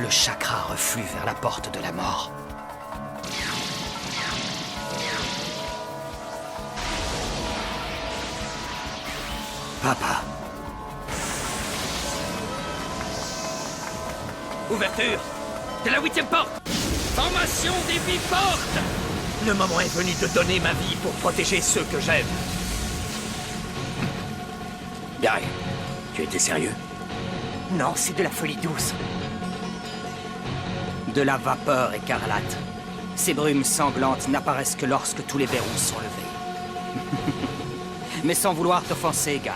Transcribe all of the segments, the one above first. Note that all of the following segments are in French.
Le chakra reflue vers la porte de la mort. Papa. Ouverture de la 8e porte. Formation des 8 portes. Le moment est venu de donner ma vie pour protéger ceux que j'aime. Guy, tu étais sérieux? Non, c'est de la folie douce. De la vapeur écarlate. Ces brumes sanglantes n'apparaissent que lorsque tous les verrous sont levés. Mais sans vouloir t'offenser, Guy,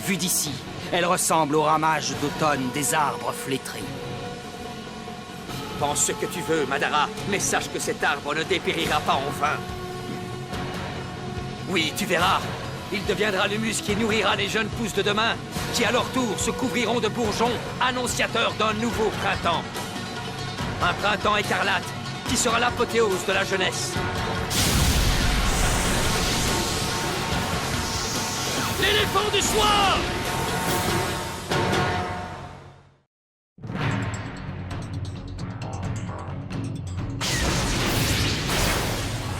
vu d'ici, elle ressemble au ramage d'automne des arbres flétris. Pense ce que tu veux, Madara, mais sache que cet arbre ne dépérira pas en vain. Oui, tu verras. Il deviendra l'humus qui nourrira les jeunes pousses de demain, qui à leur tour se couvriront de bourgeons, annonciateurs d'un nouveau printemps. Un printemps écarlate, qui sera l'apothéose de la jeunesse. L'éléphant du soir!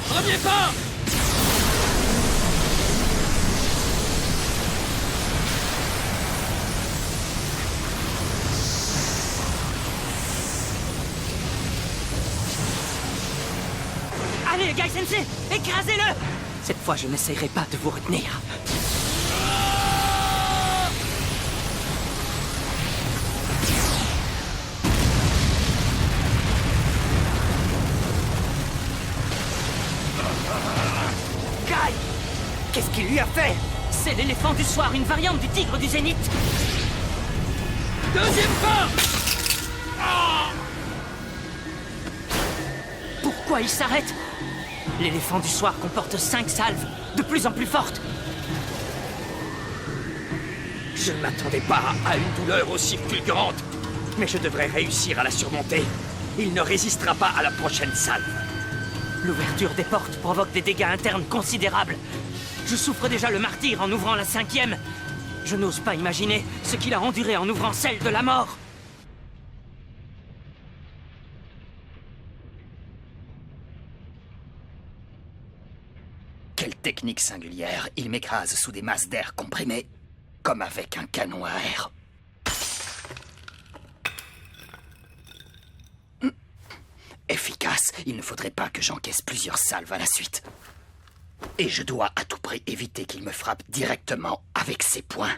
Premier pas! Allez, Guy Sensei, écrasez-le! Cette fois, je n'essayerai pas de vous retenir. Guy! Qu'est-ce qu'il lui a fait? C'est l'éléphant du soir, une variante du tigre du zénith. Deuxième pas! Pourquoi il s'arrête? L'éléphant du soir comporte 5 salves, de plus en plus fortes. Je ne m'attendais pas à une douleur aussi fulgurante, mais je devrais réussir à la surmonter. Il ne résistera pas à la prochaine salve. L'ouverture des portes provoque des dégâts internes considérables. Je souffre déjà le martyre en ouvrant la 5e. Je n'ose pas imaginer ce qu'il a enduré en ouvrant celle de la mort. Quelle technique singulière. Il m'écrase sous des masses d'air comprimées, comme avec un canon à air. Efficace. Il ne faudrait pas que j'encaisse plusieurs salves à la suite. Et je dois à tout prix éviter qu'il me frappe directement avec ses poings.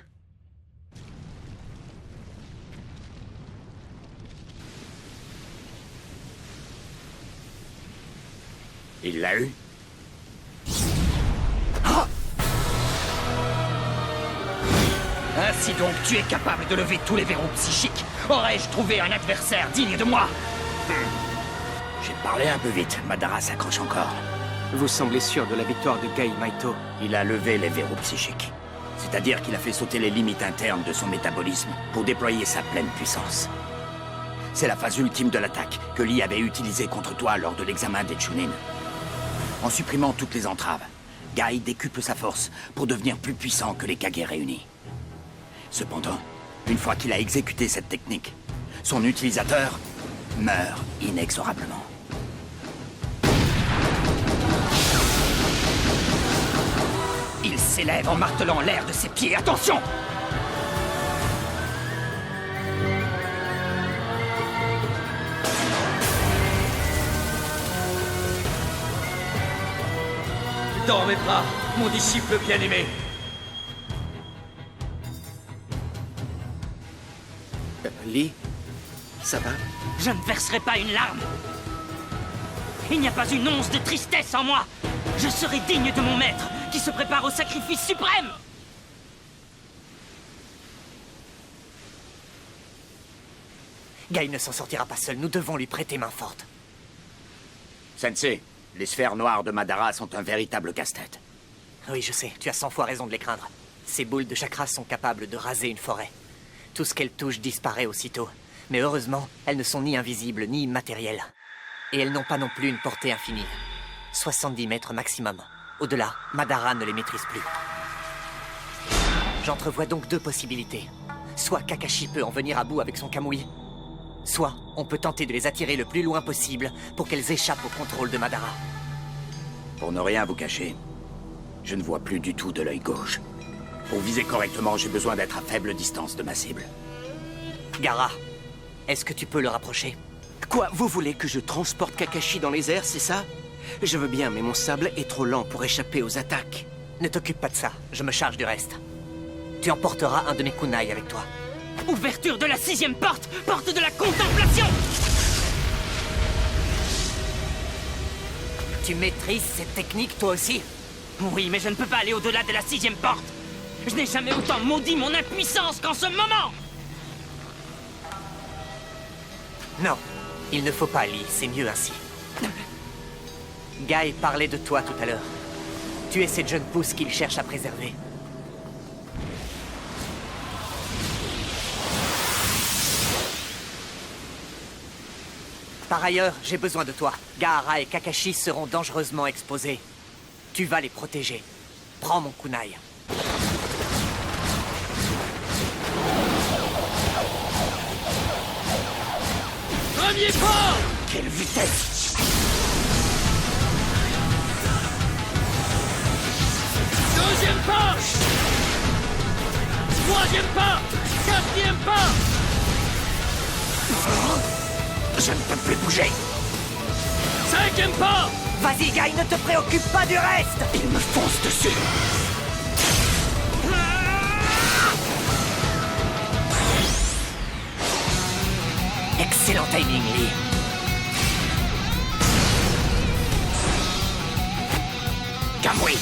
Il l'a eu? Ainsi donc, tu es capable de lever tous les verrous psychiques. Aurais-je trouvé un adversaire digne de moi? J'ai parlé un peu vite. Madara s'accroche encore. Vous semblez sûr de la victoire de Gai Maito? Il a levé les verrous psychiques. C'est-à-dire qu'il a fait sauter les limites internes de son métabolisme pour déployer sa pleine puissance. C'est la phase ultime de l'attaque que Lee avait utilisée contre toi lors de l'examen des Chunin. En supprimant toutes les entraves, Gai décuple sa force pour devenir plus puissant que les Kage réunis. Cependant, une fois qu'il a exécuté cette technique, son utilisateur meurt inexorablement. Il s'élève en martelant l'air de ses pieds. Attention! Dans mes bras, mon disciple bien-aimé. Lee? Ça va? Je ne verserai pas une larme. Il n'y a pas une once de tristesse en moi. Je serai digne de mon maître, qui se prépare au sacrifice suprême. Gai ne s'en sortira pas seul, nous devons lui prêter main forte. Sensei, les sphères noires de Madara sont un véritable casse-tête. Oui, je sais, tu as 100 fois raison de les craindre. Ces boules de chakra sont capables de raser une forêt. Tout ce qu'elles touchent disparaît aussitôt. Mais heureusement, elles ne sont ni invisibles, ni immatérielles. Et elles n'ont pas non plus une portée infinie. 70 mètres maximum. Au-delà, Madara ne les maîtrise plus. J'entrevois donc deux possibilités. Soit Kakashi peut en venir à bout avec son Kamui, soit On peut tenter de les attirer le plus loin possible pour qu'elles échappent au contrôle de Madara. Pour ne rien vous cacher, je ne vois plus du tout de l'œil gauche. Pour viser correctement, j'ai besoin d'être à faible distance de ma cible. Gaara, est-ce que tu peux le rapprocher? Quoi, vous voulez que je transporte Kakashi dans les airs, c'est ça? Je veux bien, mais mon sable est trop lent pour échapper aux attaques. Ne t'occupe pas de ça, je me charge du reste. Tu emporteras un de mes kunai avec toi. Ouverture de la 6e porte! Porte de la contemplation! Tu maîtrises cette technique, toi aussi? Oui, mais je ne peux pas aller au-delà de la 6e porte! Je n'ai jamais autant maudit mon impuissance qu'en ce moment! Non, il ne faut pas, Lee, c'est mieux ainsi. Guy parlait de toi tout à l'heure. Tu es cette jeune pousse qu'il cherche à préserver. Par ailleurs, j'ai besoin de toi. Gaara et Kakashi seront dangereusement exposés. Tu vas les protéger. Prends mon kunai. Premier pas! Quelle vitesse! Deuxième pas! Troisième pas! Quatrième pas! Je ne peux plus bouger! Cinquième pas! Vas-y, Guy, ne te préoccupe pas du reste! Il me fonce dessus! Excellent timing, Lee. Kamui!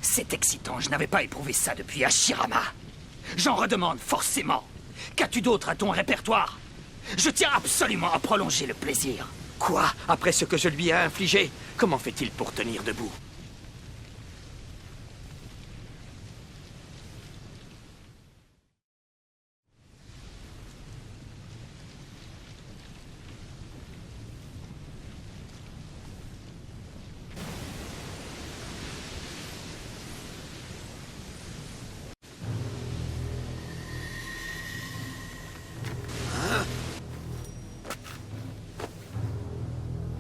C'est excitant, je n'avais pas éprouvé ça depuis Hashirama. J'en redemande forcément. Qu'as-tu d'autre à ton répertoire? Je tiens absolument à prolonger le plaisir. Quoi? Après ce que je lui ai infligé, comment fait-il pour tenir debout?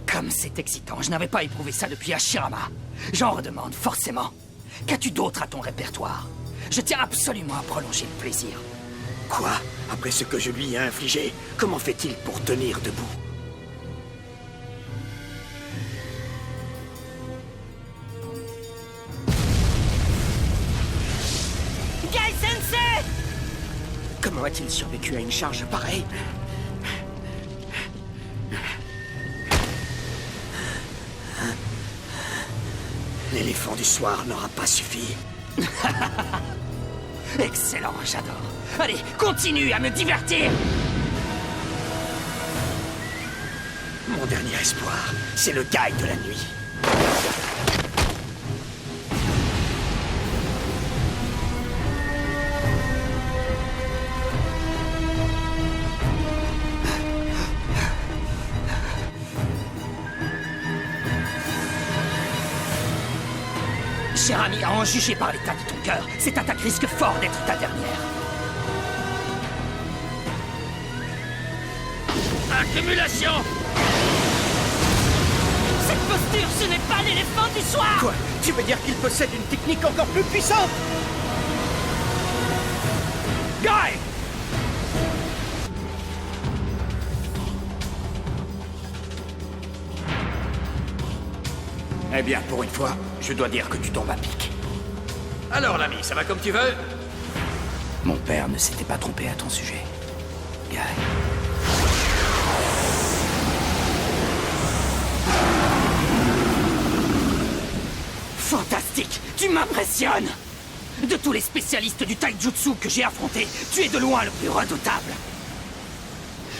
Comme c'est excitant, je n'avais pas éprouvé ça depuis Hashirama. J'en redemande forcément. Qu'as-tu d'autre à ton répertoire? Je tiens absolument à prolonger le plaisir. Quoi? Après ce que je lui ai infligé, comment fait-il pour tenir debout? Guy Sensei! Comment a-t-il survécu à une charge pareille? L'éléphant du soir n'aura pas suffi. Excellent, j'adore. Allez, continue à me divertir! Mon dernier espoir, c'est le Guy de la nuit. Cher ami, à en juger par l'état de ton cœur, cette attaque risque fort d'être ta dernière. Accumulation! Cette posture, ce n'est pas l'éléphant du soir! Quoi? Tu veux dire qu'il possède une technique encore plus puissante? Guy! Eh bien, pour une fois, je dois dire que tu tombes à pic. Alors, l'ami, ça va comme tu veux? Mon père ne s'était pas trompé à ton sujet, Guy. Fantastique! Tu m'impressionnes! De tous les spécialistes du taijutsu que j'ai affrontés, tu es de loin le plus redoutable.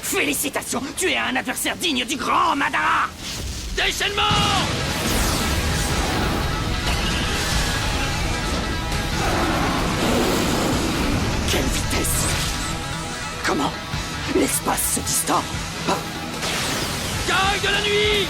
Félicitations! Tu es un adversaire digne du grand Madara! Déchaînement! Quelle vitesse! Comment l'espace se distend? Guy de la nuit!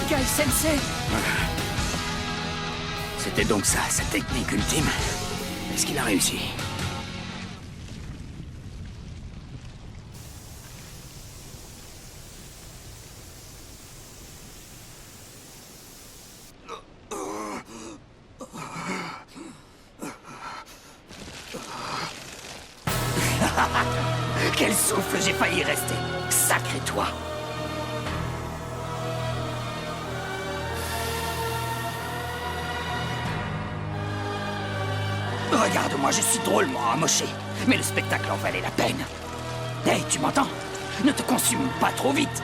Guy Sensei! C'était donc ça, sa technique ultime. Est-ce qu'il a réussi? Quel souffle j'ai failli rester! Sacré toi! Regarde-moi, je suis drôlement amoché. Mais le spectacle en valait la peine. Hey, tu m'entends? Ne te consume pas trop vite.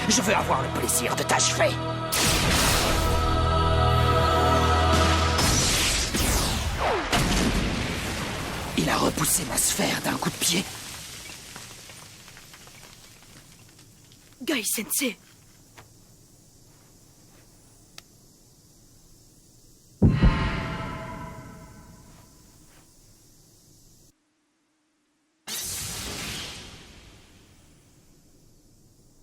Je veux avoir le plaisir de t'achever. Il a repoussé ma sphère d'un coup de pied. Guy Sensei,